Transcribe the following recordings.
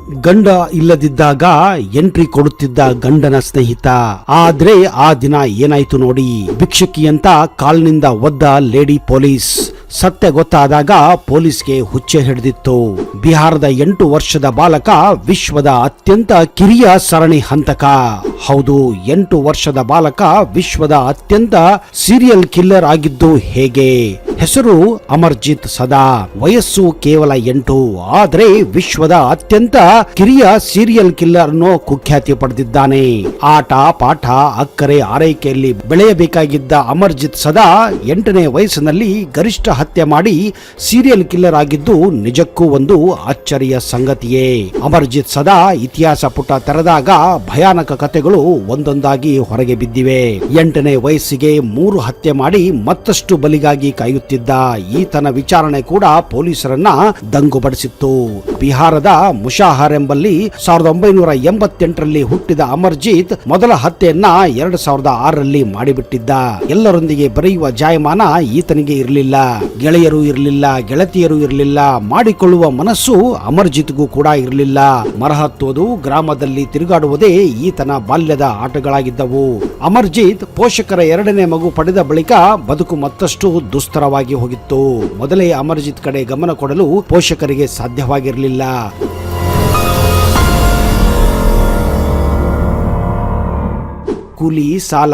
ಗಂಡ ಇಲ್ಲದಿದ್ದಾಗ ಎಂಟ್ರಿ ಕೊಡುತ್ತಿದ್ದ ಗಂಡನ ಸ್ನೇಹಿತ. ಆದ್ರೆ ಆ ದಿನ ಏನಾಯ್ತು ನೋಡಿ. ಭಿಕ್ಷುಕಿಯಂತ ಕಾಲ್ನಿಂದ ಒದ್ದ ಲೇಡಿ ಪೊಲೀಸ್. ಸತ್ಯ ಗೊತ್ತಾದಾಗ ಪೊಲೀಸ್ಗೆ ಹುಚ್ಚೆ ಹಿಡಿದಿತ್ತು. ಬಿಹಾರದ 8 ವರ್ಷದ ಬಾಲಕ ವಿಶ್ವದ ಅತ್ಯಂತ ಕಿರಿಯ ಸರಣಿ ಹಂತಕ. ಹೌದು, 8 ವರ್ಷದ ಬಾಲಕ ವಿಶ್ವದ ಅತ್ಯಂತ ಸೀರಿಯಲ್ ಕಿಲ್ಲರ್ ಆಗಿದ್ದು ಹೇಗೆ? ಹೆಸರು ಅಮರ್ಜಿತ್ ಸದಾ. ವಯಸ್ಸು ಕೇವಲ 8. ಆದ್ರೆ ವಿಶ್ವದ ಅತ್ಯಂತ ಕಿರಿಯ ಸೀರಿಯಲ್ ಕಿಲ್ಲರ್ ಅನ್ನೋ ಕುಖ್ಯಾತಿ ಪಡೆದಿದ್ದಾನೆ. ಆಟ ಪಾಠ ಅಕ್ಕರೆ ಆರೈಕೆಯಲ್ಲಿ ಬೆಳೆಯಬೇಕಾಗಿದ್ದ ಅಮರ್ಜಿತ್ ಸದಾ 8ನೇ ವಯಸ್ಸಿನಲ್ಲಿ ಗರಿಷ್ಠ ಹತ್ಯೆ ಮಾಡಿ ಸೀರಿಯಲ್ ಕಿಲ್ಲರ್ ಆಗಿದ್ದು ನಿಜಕ್ಕೂ ಒಂದು ಅಚ್ಚರಿಯ ಸಂಗತಿಯೇ. ಅಮರ್ಜಿತ್ ಸದಾ ಇತಿಹಾಸ ಪುಟ ತೆರೆದಾಗ ಭಯಾನಕ ಕಥೆಗಳು ಒಂದೊಂದಾಗಿ ಹೊರಗೆ ಬಿದ್ದಿವೆ. 8ನೇ ವಯಸ್ಸಿಗೆ 3 ಹತ್ಯೆ ಮಾಡಿ ಮತ್ತಷ್ಟು ಬಲಿಗಾಗಿ ಕಾಯುತ್ತಿದ್ದ ಈತನ ವಿಚಾರಣೆ ಕೂಡ ಪೊಲೀಸರನ್ನ ದಂಗುಬಡಿಸಿತ್ತು. ಬಿಹಾರದ ಮುಷಾಹರ್ ಎಂಬಲ್ಲಿ 1988ರಲ್ಲಿ ಹುಟ್ಟಿದ ಅಮರ್ಜಿತ್ ಮೊದಲ ಹತ್ಯೆಯನ್ನ 2006ರಲ್ಲಿ ಮಾಡಿಬಿಟ್ಟಿದ್ದ. ಎಲ್ಲರೊಂದಿಗೆ ಬರೆಯುವ ಜಾಯಮಾನ ಈತನಿಗೆ ಇರಲಿಲ್ಲ. ಗೆಳೆಯರು ಇರಲಿಲ್ಲ, ಗೆಳತಿಯರು ಇರಲಿಲ್ಲ, ಮಾಡಿಕೊಳ್ಳುವ ಮನಸ್ಸು ಅಮರ್ಜಿತ್ಗೂ ಕೂಡ ಇರಲಿಲ್ಲ. ಮರಹತ್ತುವುದು, ಗ್ರಾಮದಲ್ಲಿ ತಿರುಗಾಡುವುದೇ ಈತನ ಬಾಲ್ಯದ ಆಟಗಳಾಗಿದ್ದವು. ಅಮರ್ಜಿತ್ ಪೋಷಕರ 2ನೇ ಮಗು ಪಡೆದ ಬಳಿಕ ಬದುಕು ಮತ್ತಷ್ಟು ದುಸ್ತರವಾಗಿ ಹೋಗಿತ್ತು. ಮೊದಲೇ ಅಮರ್ಜಿತ್ ಕಡೆ ಗಮನ ಕೊಡಲು ಪೋಷಕರಿಗೆ ಸಾಧ್ಯವಾಗಿರಲಿಲ್ಲ. ಕೂಲಿ, ಸಾಲ,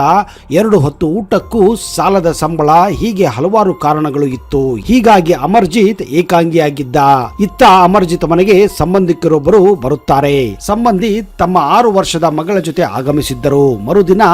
2 ಹೊತ್ತು ಊಟಕ್ಕೂ ಸಾಲದ ಸಂಬಳ, ಹೀಗೆ ಹಲವಾರು ಕಾರಣಗಳು ಇತ್ತು. ಹೀಗಾಗಿ ಅಮರ್ಜಿತ್ ಏಕಾಂಗಿಯಾಗಿದ್ದ. ಇತ್ತ ಅಮರ್ಜಿತ್ ಮನೆಗೆ ಸಂಬಂಧಿಕರೊಬ್ಬರು ಬರುತ್ತಾರೆ. ಸಂಬಂಧಿ ತಮ್ಮ 6 ವರ್ಷದ ಮಗಳ ಜೊತೆ ಆಗಮಿಸಿದ್ದರು. ಮರುದಿನ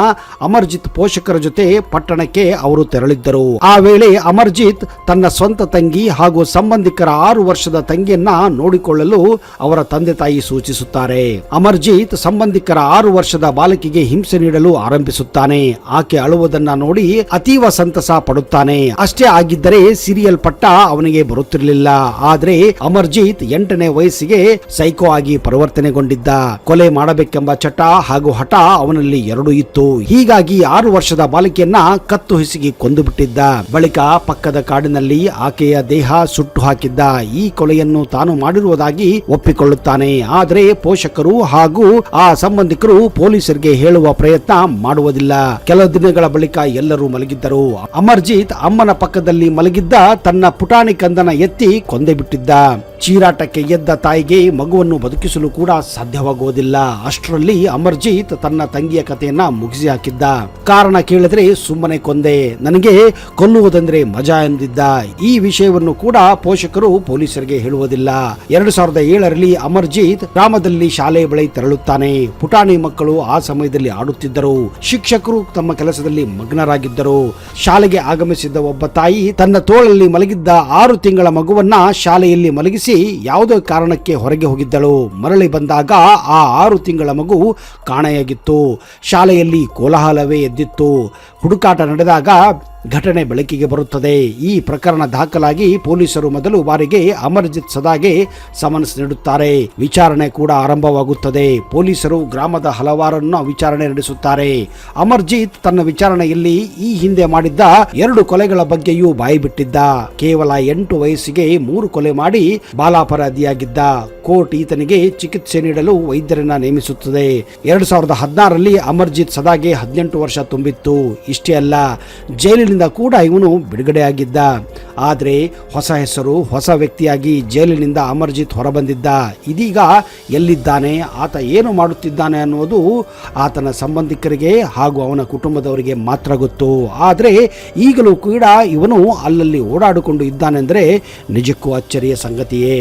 ಅಮರ್ಜಿತ್ ಪೋಷಕರ ಜೊತೆ ಪಟ್ಟಣಕ್ಕೆ ಅವರು ತೆರಳಿದ್ದರು. ಆ ವೇಳೆ ಅಮರ್ಜಿತ್ ತನ್ನ ಸ್ವಂತ ತಂಗಿ ಹಾಗೂ ಸಂಬಂಧಿಕರ 6 ವರ್ಷದ ತಂಗಿಯನ್ನ ನೋಡಿಕೊಳ್ಳಲು ಅವರ ತಂದೆ ತಾಯಿ ಸೂಚಿಸುತ್ತಾರೆ. ಅಮರ್ಜಿತ್ ಸಂಬಂಧಿಕರ 6 ವರ್ಷದ ಬಾಲಕಿಗೆ ಹಿಂಸೆ ನೀಡಲು ಆರಂಭಿಸುತ್ತಾನೆ. ಆಕೆ ಅಳುವುದನ್ನ ನೋಡಿ ಅತೀವ ಸಂತಸ ಪಡುತ್ತಾನೆ. ಅಷ್ಟೇ ಆಗಿದ್ದರೆ ಸೀರಿಯಲ್ ಪಟ್ಟ ಅವನಿಗೆ ಬರುತ್ತಿರಲಿಲ್ಲ. ಆದ್ರೆ ಅಮರ್ಜಿತ್ 8ನೇ ವಯಸ್ಸಿಗೆ ಸೈಕೋ ಆಗಿ ಪರಿವರ್ತನೆಗೊಂಡಿದ್ದ. ಕೊಲೆ ಮಾಡಬೇಕೆಂಬ ಚಟ ಹಾಗೂ ಹಠ ಅವನಲ್ಲಿ 2 ಇತ್ತು. ಹೀಗಾಗಿ 6 ವರ್ಷದ ಬಾಲಕಿಯನ್ನ ಕತ್ತು ಹಿಸುಕಿ ಕೊಂದು ಬಿಟ್ಟಿದ್ದ. ಬಳಿಕ ಪಕ್ಕದ ಕಾಡಿನಲ್ಲಿ ಆಕೆಯ ದೇಹ ಸುಟ್ಟು ಹಾಕಿದ್ದ. ಈ ಕೊಲೆಯನ್ನು ತಾನು ಮಾಡಿರುವುದಾಗಿ ಒಪ್ಪಿಕೊಳ್ಳುತ್ತಾನೆ. ಆದ್ರೆ ಪೋಷಕರು ಹಾಗೂ ಆ ಸಂಬಂಧಿಕರು ಪೊಲೀಸರಿಗೆ ಹೇಳುವ ಪ್ರಯತ್ನ ಮಾಡುವುದಿಲ್ಲ. ಕೆಲ ದಿನಗಳ ಬಳಿಕ ಎಲ್ಲರೂ ಮಲಗಿದ್ದರು. ಅಮರ್ಜಿತ್ ಅಮ್ಮನ ಪಕ್ಕದಲ್ಲಿ ಮಲಗಿದ್ದ ತನ್ನ ಪುಟಾಣಿ ಕಂದನ ಎತ್ತಿ ಕೊಂದೇ ಬಿಟ್ಟಿದ್ದ. ಚೀರಾಟಕ್ಕೆ ಎದ್ದ ತಾಯಿಗೆ ಮಗುವನ್ನು ಬದುಕಿಸಲು ಕೂಡ ಸಾಧ್ಯವಾಗುವುದಿಲ್ಲ. ಅಷ್ಟರಲ್ಲಿ ಅಮರ್ಜಿತ್ ತನ್ನ ತಂಗಿಯ ಕಥೆಯನ್ನ ಮುಗಿಸಿ ಹಾಕಿದ್ದ. ಕಾರಣ ಕೇಳಿದ್ರೆ ಸುಮ್ಮನೆ ಕೊಂದೆ, ನನಗೆ ಕೊಲ್ಲುವುದಂದ್ರೆ ಮಜಾ ಎಂದಿದ್ದ. ಈ ವಿಷಯವನ್ನು ಕೂಡ ಪೋಷಕರು ಪೊಲೀಸರಿಗೆ ಹೇಳುವುದಿಲ್ಲ. 2007ರಲ್ಲಿ ಅಮರ್ಜಿತ್ ಗ್ರಾಮದಲ್ಲಿ ಶಾಲೆ ಬಳಿ ತೆರಳುತ್ತಾನೆ. ಪುಟಾಣಿ ಮಕ್ಕಳು ಆ ಸಮಯದಲ್ಲಿ ಆಡುತ್ತಿದ್ದರು. ಶಿಕ್ಷಕರು ತಮ್ಮ ಕೆಲಸದಲ್ಲಿ ಮಗ್ನರಾಗಿದ್ದರು. ಶಾಲೆಗೆ ಆಗಮಿಸಿದ್ದ ಒಬ್ಬ ತಾಯಿ ತನ್ನ ತೋಳಲ್ಲಿ ಮಲಗಿದ್ದ 6 ತಿಂಗಳ ಮಗುವನ್ನ ಶಾಲೆಯಲ್ಲಿ ಮಲಗಿಸಿ ಯಾವುದೋ ಕಾರಣಕ್ಕೆ ಹೊರಗೆ ಹೋಗಿದ್ದಳು. ಮರಳಿ ಬಂದಾಗ ಆ 6 ತಿಂಗಳ ಮಗು ಕಾಣೆಯಾಗಿತ್ತು. ಶಾಲೆಯಲ್ಲಿ ಕೋಲಾಹಲವೇ ಎದ್ದಿತ್ತು. ಹುಡುಕಾಟ ನಡೆದಾಗ ಘಟನೆ ಬೆಳಕಿಗೆ ಬರುತ್ತದೆ. ಈ ಪ್ರಕರಣ ದಾಖಲಾಗಿ ಪೊಲೀಸರು ಮೊದಲು ಬಾರಿಗೆ ಅಮರ್ಜಿತ್ ಸದಾಗೆ ಸಮನ್ಸ್ ನೀಡುತ್ತಾರೆ. ವಿಚಾರಣೆ ಕೂಡ ಆರಂಭವಾಗುತ್ತದೆ. ಪೊಲೀಸರು ಗ್ರಾಮದ ಹಲವಾರನ್ನು ವಿಚಾರಣೆ ನಡೆಸುತ್ತಾರೆ. ಅಮರ್ಜಿತ್ ತನ್ನ ವಿಚಾರಣೆಯಲ್ಲಿ ಈ ಹಿಂದೆ ಮಾಡಿದ್ದ 2 ಕೊಲೆಗಳ ಬಗ್ಗೆಯೂ ಬಾಯಿ ಬಿಟ್ಟಿದ್ದ. ಕೇವಲ 8 ವಯಸ್ಸಿಗೆ 3 ಕೊಲೆ ಮಾಡಿ ಬಾಲಾಪರಾಧಿಯಾಗಿದ್ದ. ಕೋರ್ಟ್ ಈತನಿಗೆ ಚಿಕಿತ್ಸೆ ನೀಡಲು ವೈದ್ಯರನ್ನ ನೇಮಿಸುತ್ತದೆ. 2016ರಲ್ಲಿ ಅಮರ್ಜಿತ್ ಸದಾಗೆ 18 ವರ್ಷ ತುಂಬಿತ್ತು. ಇಷ್ಟೇ ಅಲ್ಲ, ಜೈಲಿನಿಂದ ಕೂಡ ಇವನು ಬಿಡುಗಡೆಯಾಗಿದ್ದ. ಆದ್ರೆ ಹೊಸ ಹೆಸರು, ಹೊಸ ವ್ಯಕ್ತಿಯಾಗಿ ಜೈಲಿನಿಂದ ಅಮರ್ಜಿತ್ ಹೊರಬಂದಿದ್ದ. ಇದೀಗ ಎಲ್ಲಿದ್ದಾನೆ, ಆತ ಏನು ಮಾಡುತ್ತಿದ್ದಾನೆ ಅನ್ನೋದು ಆತನ ಸಂಬಂಧಿಕರಿಗೆ ಹಾಗೂ ಅವನ ಕುಟುಂಬದವರಿಗೆ ಮಾತ್ರ ಗೊತ್ತು. ಆದ್ರೆ ಈಗಲೂ ಕೂಡ ಇವನು ಅಲ್ಲಲ್ಲಿ ಓಡಾಡಿಕೊಂಡು ಇದ್ದಾನೆಂದ್ರೆ ನಿಜಕ್ಕೂ ಅಚ್ಚರಿಯ ಸಂಗತಿಯೇ.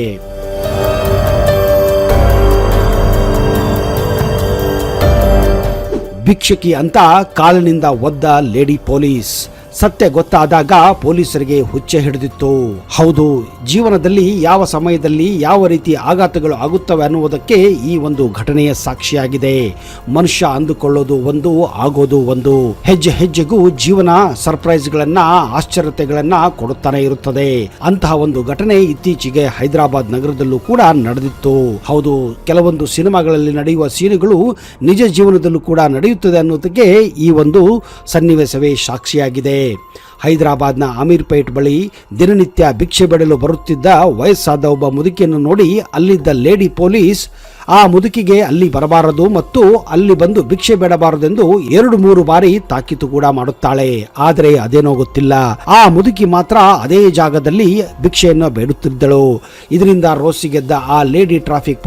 ಭಿಕ್ಷುಕಿ ಅಂತ ಕಾಲಿನಿಂದ ಒದ್ದ ಲೇಡಿ ಪೊಲೀಸ್. ಸತ್ಯ ಗೊತ್ತಾದಾಗ ಪೊಲೀಸರಿಗೆ ಹುಚ್ಚೆ ಹಿಡಿದಿತ್ತು. ಹೌದು, ಜೀವನದಲ್ಲಿ ಯಾವ ಸಮಯದಲ್ಲಿ ಯಾವ ರೀತಿ ಆಘಾತಗಳು ಆಗುತ್ತವೆ ಅನ್ನುವುದಕ್ಕೆ ಈ ಒಂದು ಘಟನೆಯ ಸಾಕ್ಷಿಯಾಗಿದೆ. ಮನುಷ್ಯ ಅಂದುಕೊಳ್ಳೋದು ಒಂದು, ಆಗೋದು ಒಂದು. ಹೆಜ್ಜೆ ಹೆಜ್ಜೆಗೂ ಜೀವನ ಸರ್ಪ್ರೈಸ್ಗಳನ್ನ, ಆಶ್ಚರ್ಯತೆಗಳನ್ನ ಕೊಡುತ್ತಾನೆ ಇರುತ್ತದೆ. ಅಂತಹ ಒಂದು ಘಟನೆ ಇತ್ತೀಚೆಗೆ ಹೈದರಾಬಾದ್ ನಗರದಲ್ಲೂ ಕೂಡ ನಡೆದಿತ್ತು. ಹೌದು, ಕೆಲವೊಂದು ಸಿನಿಮಾಗಳಲ್ಲಿ ನಡೆಯುವ ಸೀನುಗಳು ನಿಜ ಜೀವನದಲ್ಲೂ ಕೂಡ ನಡೆಯುತ್ತದೆ ಅನ್ನೋದಕ್ಕೆ ಈ ಒಂದು ಸನ್ನಿವೇಶವೇ ಸಾಕ್ಷಿಯಾಗಿದೆ. ಹೈದರಾಬಾದ್ನ ಅಮೀರ್ಪೇಟ್ ಬಳಿ ದಿನನಿತ್ಯ ಭಿಕ್ಷೆ ಬೇಡಲು ಬರುತ್ತಿದ್ದ ವಯಸ್ಸಾದ ಒಬ್ಬ ಮುದುಕಿಯನ್ನು ನೋಡಿ ಅಲ್ಲಿದ್ದ ಲೇಡಿ ಪೊಲೀಸ್ ಆ ಮುದುಕಿಗೆ ಅಲ್ಲಿ ಬರಬಾರದು ಮತ್ತು ಅಲ್ಲಿ ಬಂದು ಭಿಕ್ಷೆ ಬೇಡಬಾರದೆಂದು 2-3 ಬಾರಿ ತಾಕೀತು ಕೂಡ ಮಾಡುತ್ತಾಳೆ. ಆದರೆ ಅದೇನೋ ಗೊತ್ತಿಲ್ಲ, ಆ ಮುದುಕಿ ಮಾತ್ರ ಅದೇ ಜಾಗದಲ್ಲಿ ಭಿಕ್ಷೆಯನ್ನು ಬೇಡುತ್ತಿದ್ದಳು. ಇದರಿಂದ ರೋಸಿಗೆದ್ದ ಆ ಲೇಡಿ ಟ್ರಾಫಿಕ್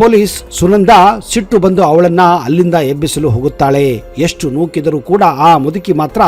ಪೊಲೀಸ್ ಸುನಂದಾ ಸಿಟ್ಟು ಬಂದು ಅವಳನ್ನ ಅಲ್ಲಿಂದ ಎಬ್ಬಿಸಲು ಹೋಗುತ್ತಾಳೆ. ಎಷ್ಟು ನೂಕಿದರೂ ಕೂಡ ಆ ಮುದುಕಿ ಮಾತ್ರ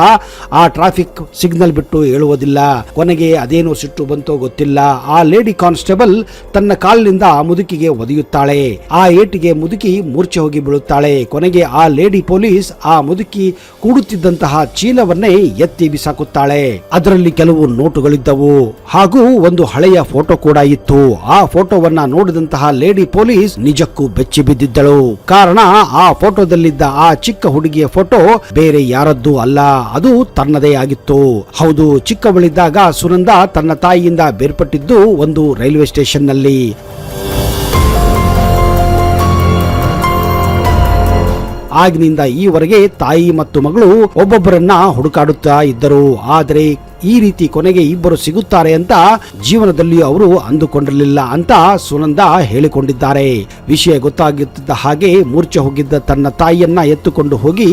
ಆ ಟ್ರಾಫಿಕ್ ಸಿಗ್ನಲ್ ಬಿಟ್ಟು ಹೇಳುವುದಿಲ್ಲ. ಕೊನೆಗೆ ಅದೇನೋ ಸಿಟ್ಟು ಬಂತೋ ಗೊತ್ತಿಲ್ಲ, ಆ ಲೇಡಿ ಕಾನ್ಸ್ಟೇಬಲ್ ತನ್ನ ಕಾಲಿನಿಂದ ಆ ಮುದುಕಿಗೆ ಒದೆಯುತ್ತಾಳೆ. ಆ ಏಟಿಗೆ ಮುದುಕಿ ಮೂರ್ಛೆ ಹೋಗಿ ಬೀಳುತ್ತಾಳೆ. ಕೊನೆಗೆ ಆ ಲೇಡಿ ಪೊಲೀಸ್ ಆ ಮುದುಕಿ ಕೂಡುತ್ತಿದ್ದಂತಹ ಚೀಲವನ್ನೇ ಎತ್ತಿ ಬಿಸಾಕುತ್ತಾಳೆ. ಅದರಲ್ಲಿ ಕೆಲವು ನೋಟುಗಳಿದ್ದವು ಹಾಗೂ ಒಂದು ಹಳೆಯ ಫೋಟೋ ಕೂಡ ಇತ್ತು. ಆ ಫೋಟೋವನ್ನ ನೋಡಿದಂತಹ ಲೇಡಿ ಪೊಲೀಸ್ ನಿಜಕ್ಕೂ ಬೆಚ್ಚಿ ಬಿದ್ದಿದ್ದಳು. ಕಾರಣ ಆ ಫೋಟೋದಲ್ಲಿದ್ದ ಆ ಚಿಕ್ಕ ಹುಡುಗಿಯ ಫೋಟೋ ಬೇರೆ ಯಾರದ್ದೂ ಅಲ್ಲ, ಅದು ತನ್ನದೇ ಆಗಿತ್ತು. ಹೌದು, ಚಿಕ್ಕವಳಿದ್ದಾಗ ಸುನಂದಾ ತನ್ನ ತಾಯಿಯಿಂದ ಬೇರ್ಪಟ್ಟಿದ್ದು ಒಂದು ರೈಲ್ವೆ ಸ್ಟೇಷನ್ ನಲ್ಲಿ. ಆಗಿನಿಂದ ಈವರೆಗೆ ತಾಯಿ ಮತ್ತು ಮಗಳು ಒಬ್ಬೊಬ್ಬರನ್ನ ಹುಡುಕಾಡುತ್ತಾ ಇದ್ದರು. ಆದರೆ ಈ ರೀತಿ ಕೊನೆಗೆ ಇಬ್ಬರು ಸಿಗುತ್ತಾರೆ ಅಂತ ಜೀವನದಲ್ಲಿ ಅವರು ಅಂದುಕೊಂಡಿರಲಿಲ್ಲ ಅಂತ ಸುನಂದಾ ಹೇಳಿಕೊಂಡಿದ್ದಾರೆ. ವಿಷಯ ಗೊತ್ತಾಗುತ್ತಿದ್ದ ಹಾಗೆ ಮೂರ್ಛೆ ಹೋಗಿದ್ದ ತನ್ನ ತಾಯಿಯನ್ನ ಎತ್ತುಕೊಂಡು ಹೋಗಿ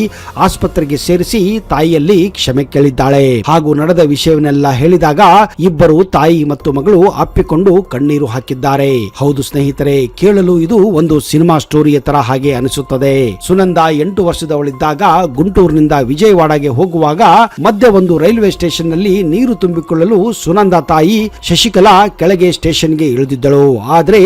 ಆಸ್ಪತ್ರೆಗೆ ಸೇರಿಸಿ ತಾಯಿಯಲ್ಲಿ ಕ್ಷಮೆ ಕೇಳಿದ್ದಾಳೆ. ಹಾಗೂ ನಡೆದ ವಿಷಯವನ್ನೆಲ್ಲ ಹೇಳಿದಾಗ ಇಬ್ಬರು ತಾಯಿ ಮತ್ತು ಮಗಳು ಅಪ್ಪಿಕೊಂಡು ಕಣ್ಣೀರು ಹಾಕಿದ್ದಾರೆ. ಹೌದು ಸ್ನೇಹಿತರೆ, ಕೇಳಲು ಇದು ಒಂದು ಸಿನಿಮಾ ಸ್ಟೋರಿಯ ತರ ಹಾಗೆ ಅನಿಸುತ್ತದೆ. ಸುನಂದಾ 8 ವರ್ಷದವಳಿದ್ದಾಗ ಗುಂಟೂರಿನಿಂದ ವಿಜಯವಾಡಗೆ ಹೋಗುವಾಗ ಮಧ್ಯೆ ಒಂದು ರೈಲ್ವೆ ಸ್ಟೇಷನ್ ನಲ್ಲಿ ನೀರು ತುಂಬಿಕೊಳ್ಳಲು ಸುನಂದಾ ತಾಯಿ ಶಶಿಕಲಾ ಕೆಳಗೆ ಸ್ಟೇಷನ್ಗೆ ಇಳಿದಿದ್ದಳು. ಆದ್ರೆ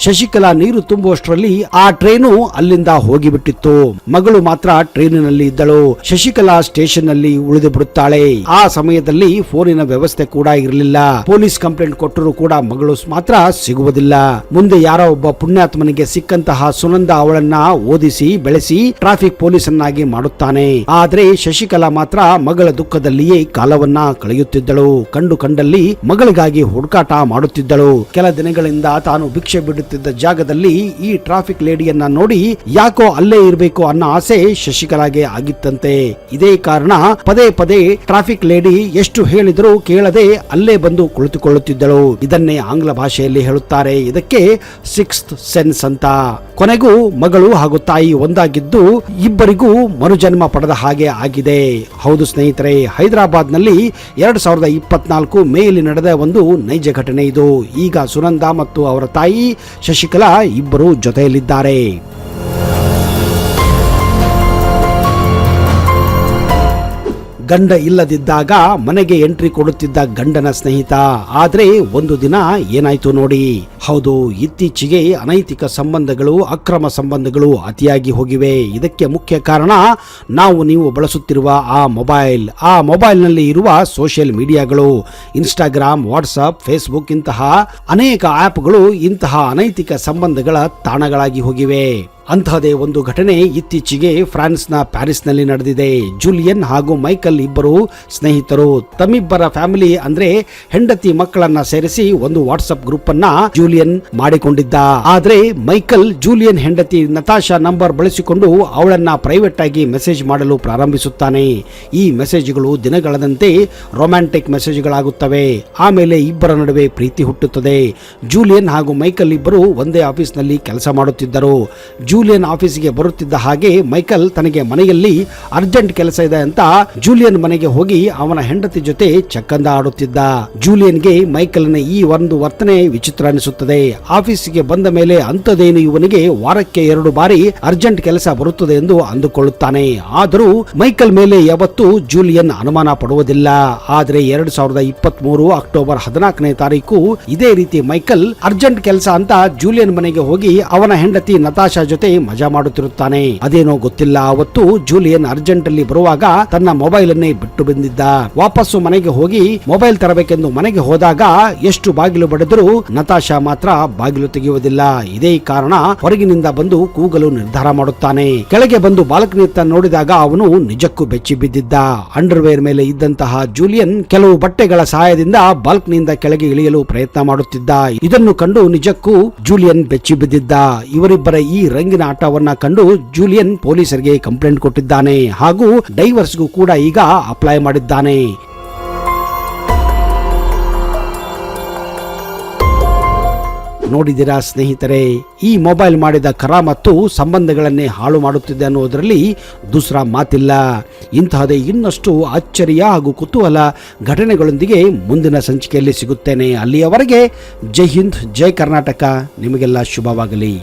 ಶಶಿಕಲಾ ನೀರು ತುಂಬುವಷ್ಟರಲ್ಲಿ ಆ ಟ್ರೈನು ಅಲ್ಲಿಂದ ಹೋಗಿಬಿಟ್ಟಿತ್ತು. ಮಗಳು ಮಾತ್ರ ಟ್ರೈನಿನಲ್ಲಿ ಇದ್ದಳು. ಶಶಿಕಲಾ ಸ್ಟೇಷನ್ ನಲ್ಲಿ ಉಳಿದು ಬಿಡುತ್ತಾಳೆ. ಆ ಸಮಯದಲ್ಲಿ ಫೋನಿನ ವ್ಯವಸ್ಥೆ ಕೂಡ ಇರಲಿಲ್ಲ. ಪೊಲೀಸ್ ಕಂಪ್ಲೇಂಟ್ ಕೊಟ್ಟರು ಕೂಡ ಮಗಳು ಮಾತ್ರ ಸಿಗುವುದಿಲ್ಲ. ಮುಂದೆ ಯಾರೋ ಒಬ್ಬ ಪುಣ್ಯಾತ್ಮನಿಗೆ ಸಿಕ್ಕಂತಹ ಸುನಂದಾ ಅವಳನ್ನ ಓದಿಸಿ ಬೆಳೆಸಿ ಟ್ರಾಫಿಕ್ ಪೊಲೀಸನ್ನಾಗಿ ಮಾಡುತ್ತಾನೆ. ಆದ್ರೆ ಶಶಿಕಲಾ ಮಾತ್ರ ಮಗಳ ದುಃಖದಲ್ಲಿಯೇ ಕಾಲವನ್ನ ಕಳೆಯುತ್ತಿದ್ದಳು. ಕಂಡಲ್ಲಿ ಮಗಳಿಗಾಗಿ ಹುಡುಕಾಟ ಮಾಡುತ್ತಿದ್ದಳು. ಕೆಲ ದಿನಗಳಿಂದ ತಾನು ಭಿಕ್ಷೆ ಬಿಡುತ್ತಿದ್ದ ಜಾಗದಲ್ಲಿ ಈ ಟ್ರಾಫಿಕ್ ಲೇಡಿಯನ್ನ ನೋಡಿ ಯಾಕೋ ಅಲ್ಲೇ ಇರಬೇಕು ಅನ್ನೋ ಆಸೆ ಶಶಿಕಲಾಗೆ ಆಗಿತ್ತಂತೆ. ಇದೇ ಕಾರಣ ಪದೇ ಟ್ರಾಫಿಕ್ ಲೇಡಿ ಎಷ್ಟು ಹೇಳಿದರೂ ಕೇಳದೆ ಅಲ್ಲೇ ಬಂದು ಕುಳಿತುಕೊಳ್ಳುತ್ತಿದ್ದಳು. ಇದನ್ನೇ ಆಂಗ್ಲ ಭಾಷೆಯಲ್ಲಿ ಹೇಳುತ್ತಾರೆ, ಇದಕ್ಕೆ 6th ಸೆನ್ಸ್ ಅಂತ. ಕೊನೆಗೂ ಮಗಳು ಹಾಗೂ ತಾಯಿ ಒಂದಾಗಿದ್ದು ಇಬ್ಬರಿಗೂ ಮರುಜನ್ಮ ಪಡೆದ ಹಾಗೆ ಆಗಿದೆ. ಹೌದು ಸ್ನೇಹಿತರೆ, ಹೈದರಾಬಾದ್ ನಲ್ಲಿ 2024 ಮೇಯಲ್ಲಿ ನಡೆದ ಒಂದು ನೈಜ ಘಟನೆ ಇದು. ಈಗ ಸುನಂದಾ ಮತ್ತು ಅವರ ತಾಯಿ ಶಶಿಕಲಾ ಇಬ್ಬರು ಜೊತೆಯಲ್ಲಿದ್ದಾರೆ. ಗಂಡ ಇಲ್ಲದಿದ್ದಾಗ ಮನೆಗೆ ಎಂಟ್ರಿ ಕೊಡುತ್ತಿದ್ದ ಗಂಡನ ಸ್ನೇಹಿತ. ಆದ್ರೆ ಒಂದು ದಿನ ಏನಾಯ್ತು ನೋಡಿ. ಹೌದು, ಇತ್ತೀಚೆಗೆ ಅನೈತಿಕ ಸಂಬಂಧಗಳು, ಅಕ್ರಮ ಸಂಬಂಧಗಳು ಅತಿಯಾಗಿ ಹೋಗಿವೆ. ಇದಕ್ಕೆ ಮುಖ್ಯ ಕಾರಣ ನೀವು ಬಳಸುತ್ತಿರುವ ಆ ಮೊಬೈಲ್ ನಲ್ಲಿ ಇರುವ ಸೋಷಿಯಲ್ ಮೀಡಿಯಾಗಳು. ಇನ್ಸ್ಟಾಗ್ರಾಮ್, ವಾಟ್ಸ್ಆಪ್, ಫೇಸ್ಬುಕ್ ಇಂತಹ ಅನೇಕ ಆಪ್ಗಳು ಇಂತಹ ಅನೈತಿಕ ಸಂಬಂಧಗಳ ತಾಣಗಳಾಗಿ ಹೋಗಿವೆ. ಅಂತಹದೇ ಒಂದು ಘಟನೆ ಇತ್ತೀಚೆಗೆ ಫ್ರಾನ್ಸ್ನ ಪ್ಯಾರಿಸ್ನಲ್ಲಿ ನಡೆದಿದೆ. ಜೂಲಿಯನ್ ಹಾಗೂ ಮೈಕಲ್ ಇಬ್ಬರು ಸ್ನೇಹಿತರು. ತಮ್ಮಿಬ್ಬರ ಫ್ಯಾಮಿಲಿ ಅಂದ್ರೆ ಹೆಂಡತಿ ಮಕ್ಕಳನ್ನ ಸೇರಿಸಿ ಒಂದು ವಾಟ್ಸ್ಆಪ್ ಗ್ರೂಪ್ ಅನ್ನ ಜೂಲಿಯನ್ ಮಾಡಿಕೊಂಡಿದ್ದ. ಆದ್ರೆ ಮೈಕಲ್ ಜೂಲಿಯನ್ ಹೆಂಡತಿ ನತಾಶಾ ನಂಬರ್ ಬಳಸಿಕೊಂಡು ಅವಳನ್ನ ಪ್ರೈವೇಟ್ ಆಗಿ ಮೆಸೇಜ್ ಮಾಡಲು ಪ್ರಾರಂಭಿಸುತ್ತಾನೆ. ಈ ಮೆಸೇಜ್ಗಳು ದಿನಗಳದಂತೆ ರೊಮ್ಯಾಂಟಿಕ್ ಮೆಸೇಜ್ಗಳಾಗುತ್ತವೆ. ಆಮೇಲೆ ಇಬ್ಬರ ನಡುವೆ ಪ್ರೀತಿ ಹುಟ್ಟುತ್ತದೆ. ಜೂಲಿಯನ್ ಹಾಗೂ ಮೈಕಲ್ ಇಬ್ಬರು ಒಂದೇ ಆಫೀಸ್ನಲ್ಲಿ ಕೆಲಸ ಮಾಡುತ್ತಿದ್ದರು. ಜೂಲಿಯನ್ ಆಫೀಸಿಗೆ ಬರುತ್ತಿದ್ದ ಹಾಗೆ ಮೈಕಲ್ ತನಗೆ ಮನೆಯಲ್ಲಿ ಅರ್ಜೆಂಟ್ ಕೆಲಸ ಇದೆ ಅಂತ ಜೂಲಿಯನ್ ಮನೆಗೆ ಹೋಗಿ ಅವನ ಹೆಂಡತಿ ಜೊತೆ ಚಕ್ಕಂದ ಆಡುತ್ತಿದ್ದ. ಜೂಲಿಯನ್ಗೆ ಮೈಕಲ್ನ ಈ ಒಂದು ವರ್ತನೆ ವಿಚಿತ್ರ ಅನಿಸುತ್ತದೆ. ಆಫೀಸಿಗೆ ಬಂದ ಮೇಲೆ ಅಂತದೇನು ಇವನಿಗೆ ವಾರಕ್ಕೆ 2 ಬಾರಿ ಅರ್ಜೆಂಟ್ ಕೆಲಸ ಬರುತ್ತದೆ ಎಂದು ಅಂದುಕೊಳ್ಳುತ್ತಾನೆ. ಆದರೂ ಮೈಕಲ್ ಮೇಲೆ ಯಾವತ್ತೂ ಜೂಲಿಯನ್ ಅನುಮಾನ ಪಡುವುದಿಲ್ಲ. ಆದ್ರೆ 2023 ಅಕ್ಟೋಬರ್ 14ನೇ ತಾರೀಕು ಇದೇ ರೀತಿ ಮೈಕಲ್ ಅರ್ಜೆಂಟ್ ಕೆಲಸ ಅಂತ ಜೂಲಿಯನ್ ಮನೆಗೆ ಹೋಗಿ ಅವನ ಹೆಂಡತಿ ನತಾಶಾ ಜೊತೆ ಮಜಾ ಮಾಡುತ್ತಿರುತ್ತಾನೆ. ಅದೇನೋ ಗೊತ್ತಿಲ್ಲ, ಅವತ್ತು ಜೂಲಿಯನ್ ಅರ್ಜೆಂಟ್ ಅಲ್ಲಿ ಬರುವಾಗ ತನ್ನ ಮೊಬೈಲ್ ಅನ್ನೇ ಬಿಟ್ಟು ಬಂದಿದ್ದ. ವಾಪಸ್ಸು ಮನೆಗೆ ಹೋಗಿ ಮೊಬೈಲ್ ತರಬೇಕೆಂದು ಮನೆಗೆ ಹೋದಾಗ ಎಷ್ಟು ಬಾಗಿಲು ಬಡಿದರೂ ನತಾಶಾ ಮಾತ್ರ ಬಾಗಿಲು ತೆಗೆಯುವುದಿಲ್ಲ. ಇದೇ ಕಾರಣ ಹೊರಗಿನಿಂದ ಬಂದು ಕೂಗಲು ನಿರ್ಧಾರ ಮಾಡುತ್ತಾನೆ. ಕೆಳಗೆ ಬಂದು ಬಾಲ್ಕನಿ ನೋಡಿದಾಗ ಅವನು ನಿಜಕ್ಕೂ ಬೆಚ್ಚಿ ಬಿದ್ದಿದ್ದ. ಅಂಡರ್ವೇರ್ ಮೇಲೆ ಇದ್ದಂತಹ ಜೂಲಿಯನ್ ಕೆಲವು ಬಟ್ಟೆಗಳ ಸಹಾಯದಿಂದ ಬಾಲ್ಕನಿಯಿಂದ ಕೆಳಗೆ ಇಳಿಯಲು ಪ್ರಯತ್ನ ಮಾಡುತ್ತಿದ್ದ. ಇದನ್ನು ಕಂಡು ನಿಜಕ್ಕೂ ಜೂಲಿಯನ್ ಬೆಚ್ಚಿ ಬಿದ್ದಿದ್ದ. ಇವರಿಬ್ಬರ ಈ ರಂಗಿನ ಆಟವನ್ನ ಕಂಡು ಜೂಲಿಯನ್ ಪೊಲೀಸರಿಗೆ ಕಂಪ್ಲೇಂಟ್ ಕೊಟ್ಟಿದ್ದಾನೆ ಹಾಗೂ ಡೈವರ್ಸ್ಗೂ ಕೂಡ ಈಗ ಅಪ್ಲೈ ಮಾಡಿದ್ದಾನೆ. ನೋಡಿದಿರಾ ಸ್ನೇಹಿತರೆ, ಈ ಮೊಬೈಲ್ ಮಾಡಿದ ಕರಾಮತ್ತು ಸಂಬಂಧಗಳನ್ನೇ ಹಾಳು ಮಾಡುತ್ತಿದೆ ಅನ್ನೋದರಲ್ಲಿ ದೂಸರಾ ಮಾತಿಲ್ಲ. ಇಂತಹದೇ ಇನ್ನಷ್ಟು ಅಚ್ಚರಿಯ ಹಾಗೂ ಕುತೂಹಲ ಘಟನೆಗಳೊಂದಿಗೆ ಮುಂದಿನ ಸಂಚಿಕೆಯಲ್ಲಿ ಸಿಗುತ್ತೇನೆ. ಅಲ್ಲಿಯವರೆಗೆ ಜೈ ಹಿಂದ್, ಜೈ ಕರ್ನಾಟಕ. ನಿಮಗೆಲ್ಲ ಶುಭವಾಗಲಿ.